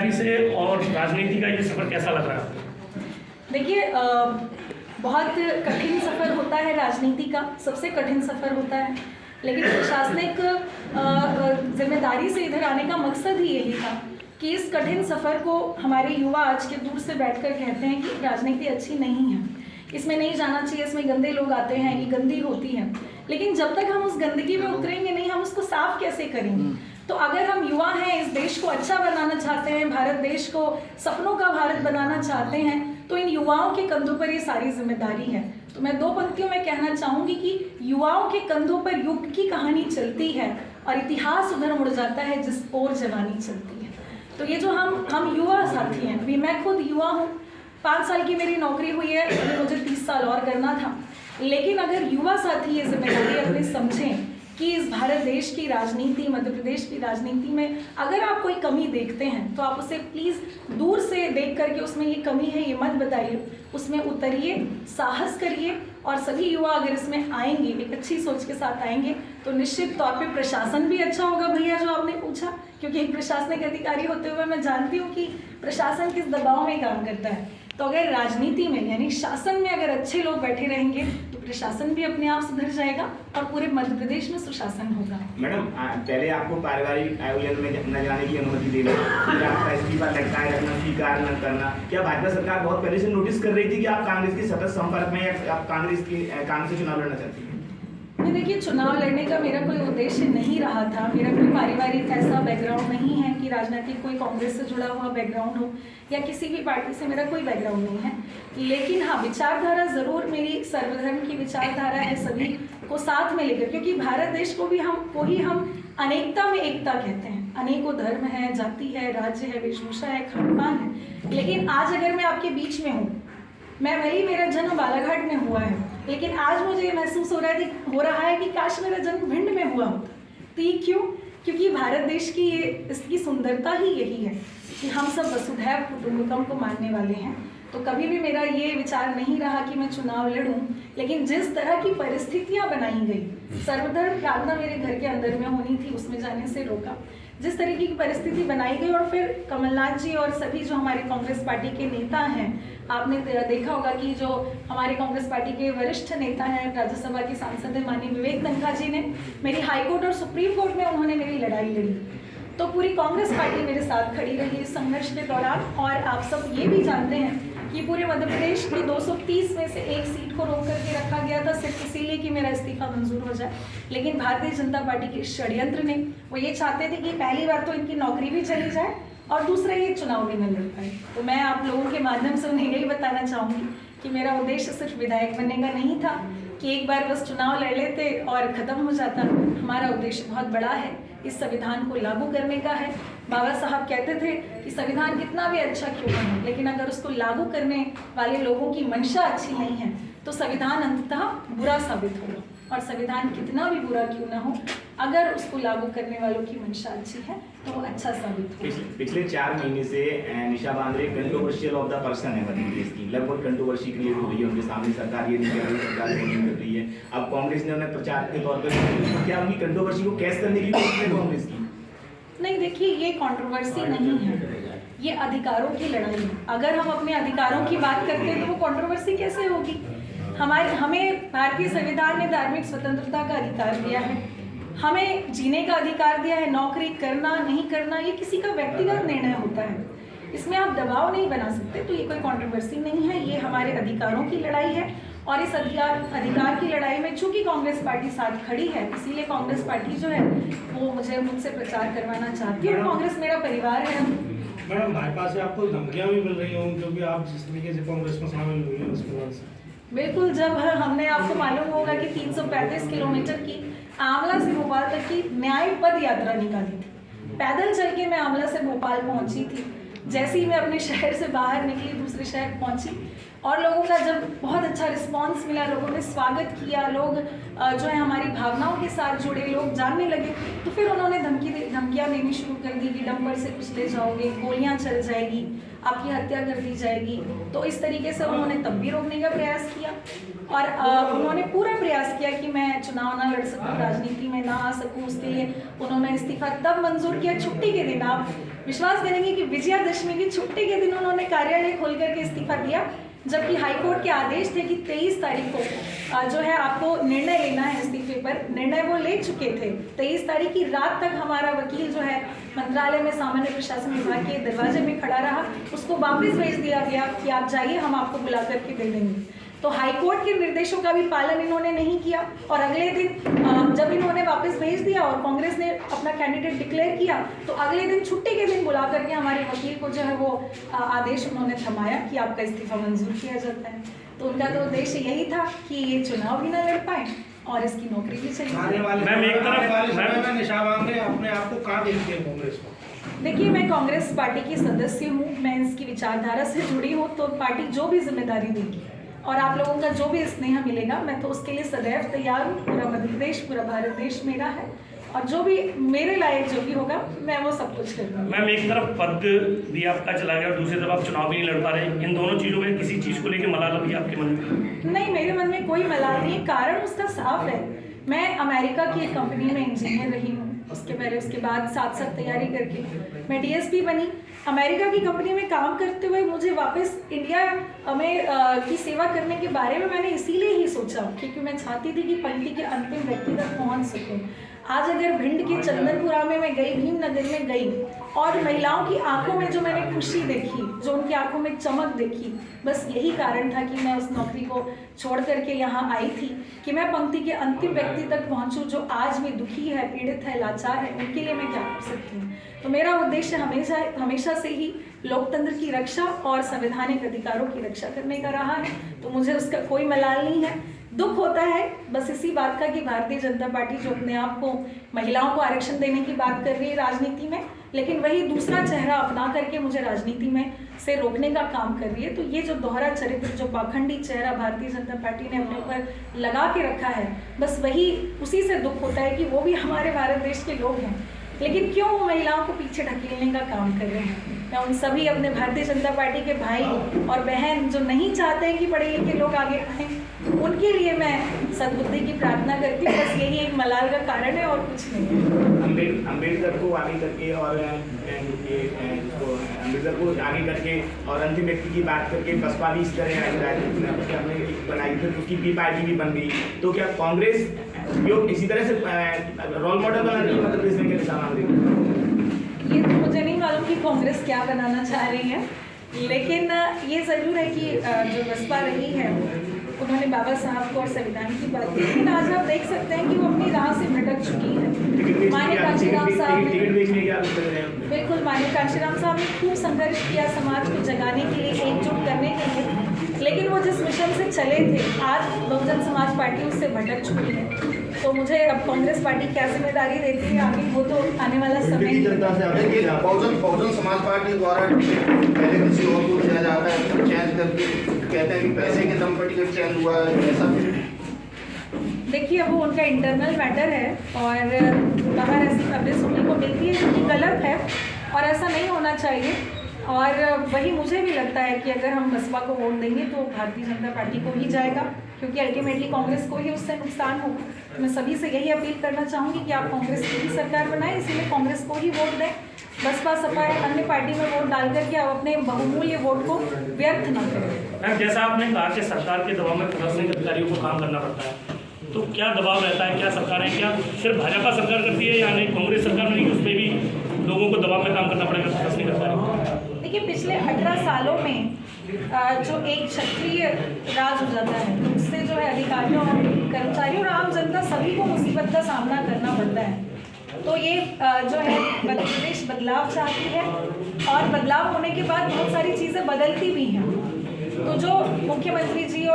जिम्मेदारी से और राजनीति का ये सफर कैसा लग रहा है आपको? देखिए, बहुत कठिन सफ़र होता है राजनीति का, सबसे कठिन सफ़र होता है, लेकिन प्रशासनिक जिम्मेदारी से इधर आने का मकसद ही यही था कि इस कठिन सफ़र को हमारे युवा आज के दूर से बैठकर कहते हैं कि राजनीति अच्छी नहीं है, इसमें नहीं जाना चाहिए, इसमें गंदे लोग आते हैं, ये गंदी होती है। लेकिन जब तक हम उस गंदगी में उतरेंगे नहीं, हम उसको साफ कैसे करेंगे? तो अगर हम युवा हैं, इस देश को अच्छा बनाना चाहते हैं, भारत देश को सपनों का भारत बनाना चाहते हैं, तो इन युवाओं के कंधों पर ये सारी जिम्मेदारी है। तो मैं 2 पंक्तियों में कहना चाहूँगी कि युवाओं के कंधों पर युग की कहानी चलती है और इतिहास उधर मुड़ जाता है जिस ओर जवानी चलती है। तो ये जो हम युवा साथी हैं, अभी मैं खुद युवा हूँ, 5 साल की मेरी नौकरी हुई है, अभी मुझे 30 साल और करना था। लेकिन अगर युवा साथी ये जिम्मेदारी अपनी समझें कि इस भारत देश की राजनीति, मध्य प्रदेश की राजनीति में अगर आप कोई कमी देखते हैं तो आप उसे प्लीज़ दूर से देख करके उसमें ये कमी है ये मत बताइए, उसमें उतरिए, साहस करिए। और सभी युवा अगर इसमें आएंगे, एक अच्छी सोच के साथ आएंगे, तो निश्चित तौर पे प्रशासन भी अच्छा होगा। भैया जो आपने पूछा, क्योंकि एक प्रशासनिक अधिकारी होते हुए मैं जानती हूँ कि प्रशासन किस दबाव में काम करता है। तो अगर राजनीति में यानी शासन में अगर अच्छे लोग बैठे रहेंगे तो प्रशासन भी अपने आप सुधर जाएगा और पूरे मध्य प्रदेश में सुशासन होगा। मैडम, पहले आपको पारिवारिक आयोजन में न जाने की अनुमति देना, फिर आपका इस्तीफा लटकाए रखना, स्वीकार न करना, क्या भाजपा सरकार बहुत पहले से नोटिस कर रही थी कि आप कांग्रेस के सतत संपर्क में या आप कांग्रेस से चुनाव लड़ना चाहती हैं? नहीं, देखिए, चुनाव लड़ने का मेरा कोई उद्देश्य नहीं रहा था। मेरा कोई पारिवारिक ऐसा बैकग्राउंड नहीं है कि राजनीतिक कोई कांग्रेस से जुड़ा हुआ बैकग्राउंड हो या किसी भी पार्टी से मेरा कोई बैकग्राउंड नहीं है। लेकिन हाँ, विचारधारा ज़रूर मेरी सर्वधर्म की विचारधारा है, सभी को साथ में लेकर, क्योंकि भारत देश को ही हम अनेकता में एकता कहते हैं। अनेकों धर्म है, जाति है, राज्य है, वेशभूषा है, खान पान है। लेकिन आज अगर मैं आपके बीच में हूँ, मैं भले ही मेरा जन्म बालाघाट में हुआ है, लेकिन आज मुझे ये महसूस हो रहा है कि काश मेरा जन्म भिंड में हुआ होता। तो ये क्यों? क्योंकि भारत देश की इसकी सुंदरता ही यही है कि हम सब वसुधैव कुटुंबकम को मानने वाले हैं। तो कभी भी मेरा ये विचार नहीं रहा कि मैं चुनाव लड़ूं, लेकिन जिस तरह की परिस्थितियां बनाई गई, सर्वधर्म प्रार्थना मेरे घर के अंदर में होनी थी, उसमें जाने से रोका। जिस तरीके की परिस्थिति बनाई गई और फिर कमलनाथ जी और सभी जो हमारे कांग्रेस पार्टी के नेता हैं, आपने देखा होगा कि जो हमारे कांग्रेस पार्टी के वरिष्ठ नेता हैं, राज्यसभा के सांसद हैं माननीय विवेक तनखा जी ने मेरी हाईकोर्ट और सुप्रीम कोर्ट में उन्होंने मेरी लड़ाई लड़ी। तो पूरी कांग्रेस पार्टी मेरे साथ खड़ी रही इस संघर्ष के दौरान। और आप सब ये भी जानते हैं कि पूरे मध्य प्रदेश की 230 में से 1 सीट को रोक करके रखा गया था, सिर्फ इसीलिए कि मेरा इस्तीफा मंजूर हो जाए। लेकिन भारतीय जनता पार्टी के षड्यंत्र ने, वो ये चाहते थे कि पहली बार तो इनकी नौकरी भी चली जाए और दूसरा ये चुनाव भी न लड़ पाए। तो मैं आप लोगों के माध्यम से उन्हें यही बताना चाहूँगी कि मेरा उद्देश्य सिर्फ विधायक बनने का नहीं था कि एक बार बस चुनाव लड़ लेते और ख़त्म हो जाता। हमारा उद्देश्य बहुत बड़ा है, इस संविधान को लागू करने का है। बाबा साहब कहते थे कि संविधान कितना भी अच्छा क्यों ना हो, लेकिन अगर उसको लागू करने वाले लोगों की मंशा अच्छी नहीं है तो संविधान अंततः बुरा साबित होगा। और संविधान कितना भी बुरा क्यों ना हो, अगर उसको लागू करने वालों की मंशा अच्छी है तो वो अच्छा साबित होगा। पिछले 4 महीने से Nisha Bandre controversial of the person है मध्य प्रदेश की। लगभग कंट्रोवर्सी क्रिएट हो रही है, उनके सामने सरकार ये नहीं कर रही, सरकार ये नहीं कर रही है। अब कांग्रेस ने उन्हें प्रचार के तौर पर क्या उनकी कंट्रोवर्सी को कैश करने की कोशिश है कांग्रेस की? नहीं, देखिए, ये कंट्रोवर्सी नहीं है, ये अधिकारों की लड़ाई है। अगर हम अपने अधिकारों की बात करते हैं तो वो कंट्रोवर्सी कैसे होगी? हमें भारतीय संविधान ने धार्मिक स्वतंत्रता का अधिकार दिया है, हमें जीने का अधिकार दिया है। नौकरी करना नहीं करना ये किसी का व्यक्तिगत निर्णय होता है, इसमें आप दबाव नहीं बना सकते। तो ये कोई कंट्रोवर्सी नहीं है, ये हमारे अधिकारों की लड़ाई है। और इस अधिकार की लड़ाई में चूंकि कांग्रेस पार्टी साथ खड़ी है, इसीलिए कांग्रेस पार्टी जो है वो मुझसे प्रचार करवाना चाहती है। और कांग्रेस मेरा परिवार है। मैडम, भाजपा से आपको धमकियाँ भी मिल रही होंगी क्योंकि आप जिस तरीके से कांग्रेस में शामिल हुई हैं उसके बाद से? बिल्कुल, जब हमने, आपको मालूम होगा कि 335 किलोमीटर की आंवला से भोपाल तक की न्याय पद यात्रा निकाली थी। पैदल चल के मैं आंवला से भोपाल पहुंची थी। जैसे ही मैं अपने शहर से बाहर निकली, दूसरे शहर पहुंची और लोगों का जब बहुत अच्छा रिस्पांस मिला, लोगों ने स्वागत किया, लोग जो है हमारी भावनाओं के साथ जुड़े, लोग जानने लगे, तो फिर उन्होंने धमकियाँ देनी शुरू कर दी कि डंपर से कुछ ले जाओगे, गोलियाँ चल जाएगी, आपकी हत्या कर दी जाएगी। तो इस तरीके से उन्होंने तब भी रोकने का प्रयास किया और उन्होंने पूरा प्रयास किया कि मैं चुनाव ना लड़ सकूं, राजनीति में ना आ सकूं। उसके लिए उन्होंने इस्तीफा तब मंजूर किया छुट्टी के दिन। आप विश्वास करेंगे कि विजयादशमी की छुट्टी के दिन उन्होंने कार्यालय खोल करके इस्तीफा दिया, जबकि हाईकोर्ट के आदेश थे कि 23 तारीख को जो है आपको निर्णय लेना है इस्तीफे पर। निर्णय वो ले चुके थे। 23 तारीख की रात तक हमारा वकील जो है मंत्रालय में सामान्य प्रशासन विभाग के दरवाजे में खड़ा रहा, उसको वापस भेज दिया गया कि आप जाइए, हम आपको बुला करके दे देंगे। तो हाईकोर्ट के निर्देशों का भी पालन इन्होंने नहीं किया और अगले दिन जब इन्होंने वापस भेज दिया और कांग्रेस ने अपना कैंडिडेट डिक्लेयर किया, तो अगले दिन छुट्टी के दिन बुला करके हमारे वकील को जो है वो आदेश उन्होंने थमाया कि आपका इस्तीफा मंजूर किया जाता है। तो उनका तो उद्देश्य यही था कि ये चुनाव भी ना लड़ पाए और इसकी नौकरी भी चली जाए। निशा बांगरे अपने आप को कहाँ देखती है कांग्रेस को? देखिए, मैं कांग्रेस पार्टी की सदस्य हूँ, मैं इसकी विचारधारा से जुड़ी हूँ, तो पार्टी जो भी जिम्मेदारी देगी और आप लोगों का जो भी स्नेह मिलेगा, मैं तो उसके लिए सदैव तैयार हूँ। पूरा मध्य प्रदेश, पूरा भारत देश मेरा है और जो भी मेरे लायक जो भी होगा मैं वो सब कुछ करूँगी। मैम, एक तरफ पद भी आपका चला गया और दूसरी तरफ आप चुनाव भी नहीं लड़ पा रहे, इन दोनों चीज़ों में किसी चीज़ को लेकर मलाल अभी आपके मन में? नहीं, मेरे मन में कोई मलाल नहीं। कारण उसका साफ है। मैं अमेरिका की एक कंपनी में इंजीनियर रही हूँ, उसके बाद साथ साथ तैयारी करके मैं डीएसपी बनी। अमेरिका की कंपनी में काम करते हुए मुझे वापस इंडिया में की सेवा करने के बारे में मैंने इसीलिए ही सोचा क्योंकि मैं चाहती थी कि पंक्ति के अंतिम व्यक्ति तक पहुँच सकूँ। आज अगर भिंड के चंदनपुरा में मैं गई, भीमनगर में गई और महिलाओं की आंखों में जो मैंने खुशी देखी, जो उनकी आंखों में चमक देखी, बस यही कारण था कि मैं उस नौकरी को छोड़ करके यहाँ आई थी कि मैं पंक्ति के अंतिम व्यक्ति तक पहुँचूँ जो आज भी दुखी है, पीड़ित है, लाचार है, उनके लिए मैं क्या कर सकती हूँ। तो मेरा उद्देश्य हमेशा से ही लोकतंत्र की रक्षा और संवैधानिक अधिकारों की रक्षा करने का रहा है, तो मुझे उसका कोई मलाल नहीं है। दुख होता है बस इसी बात का कि भारतीय जनता पार्टी जो अपने आप को महिलाओं को आरक्षण देने की बात कर रही है राजनीति में, लेकिन वही दूसरा चेहरा अपना करके मुझे राजनीति में से रोकने का काम कर रही है। तो ये जो दोहरा चरित्र, जो पाखंडी चेहरा भारतीय जनता पार्टी ने अपने ऊपर लगा के रखा है, बस वही उसी से दुख होता है कि वो भी हमारे भारत देश के लोग हैं, लेकिन क्यों वो महिलाओं को पीछे ढकेलने का काम कर रहे हैं। मैं उन सभी अपने भारतीय जनता पार्टी के भाई और बहन जो नहीं चाहते हैं कि पढ़े लिखे लोग आगे आएँ, उनके लिए मैं सद्बुद्धि की प्रार्थना करती हूँ। बस यही एक मलाल का कारण है और कुछ नहीं है। अम्बेडकर को आगे करके और अम्बेडकर को आगे करके और अंतिम व्यक्ति की बात करके बसपा भी इस तरह हमने बनाई थी, उसकी भी पार्टी भी बन गई। तो क्या कांग्रेस योग इसी तरह से रोल मॉडल बना रही है मध्य प्रदेश में? क्या ये तो मुझे नहीं मालूम कि कांग्रेस क्या बनाना चाह रही है, लेकिन ये ज़रूर है कि जो बसपा रही है उन्होंने बाबा साहब को और संविधान की बात की, लेकिन आज आप देख सकते हैं कि वो अपनी राह से भटक चुकी है। माननीय कांशीराम साहब ने बिल्कुल माननीय कांशीराम साहब ने खूब संघर्ष किया समाज को जगाने के लिए, एकजुट करने के लिए, लेकिन वो जिस मिशन से चले थे आज बहुजन समाज पार्टी उससे भटक चुकी है। तो मुझे अब कांग्रेस पार्टी क्या जिम्मेदारी देती है आगे, वो तो आने वाला समय जनता से बहुजन समाज पार्टी द्वारा पहले किसी और को दिया जाता है, चेंज करके कहते हैं कि पैसे के दम पर टिकट चेंज हुआ है, ऐसा? देखिए, अब वो उनका इंटरनल मैटर है और बाहर ऐसी खबरें सुनने को मिलती है जो कि गलत है और ऐसा नहीं होना चाहिए। और वही मुझे भी लगता है कि अगर हम बसपा को वोट देंगे तो भारतीय जनता पार्टी को ही जाएगा, क्योंकि अल्टीमेटली कांग्रेस को ही उससे नुकसान होगा। तो मैं सभी से यही अपील करना चाहूँगी कि आप कांग्रेस की ही सरकार बनाएं, इसीलिए कांग्रेस को ही वोट दें। बसपा सपा अन्य पार्टी में वोट डाल करके आप अपने बहुमूल्य वोट को व्यर्थ न करें। मैम, जैसा आपने कहा कि सरकार के दबाव में प्रशासनिक अधिकारियों को काम करना पड़ता है, तो क्या दबाव रहता है? क्या सरकारें, क्या सिर्फ भाजपा सरकार करती है या नहीं कांग्रेस सरकार नहीं, उस पर भी लोगों को दबाव में काम करना पड़ेगा प्रशासनिक अधिकारियों को? देखिए, पिछले 18 सालों में जो एक क्षत्रिय राज हो जाता है तो उससे जो है अधिकारियों, कर्मचारियों और आम जनता सभी को मुसीबत का सामना करना पड़ता है। तो ये जो है मध्य प्रदेश बदलाव चाहती है और बदलाव होने के बाद बहुत सारी चीज़ें बदलती भी हैं। तो जो मुख्यमंत्री जी और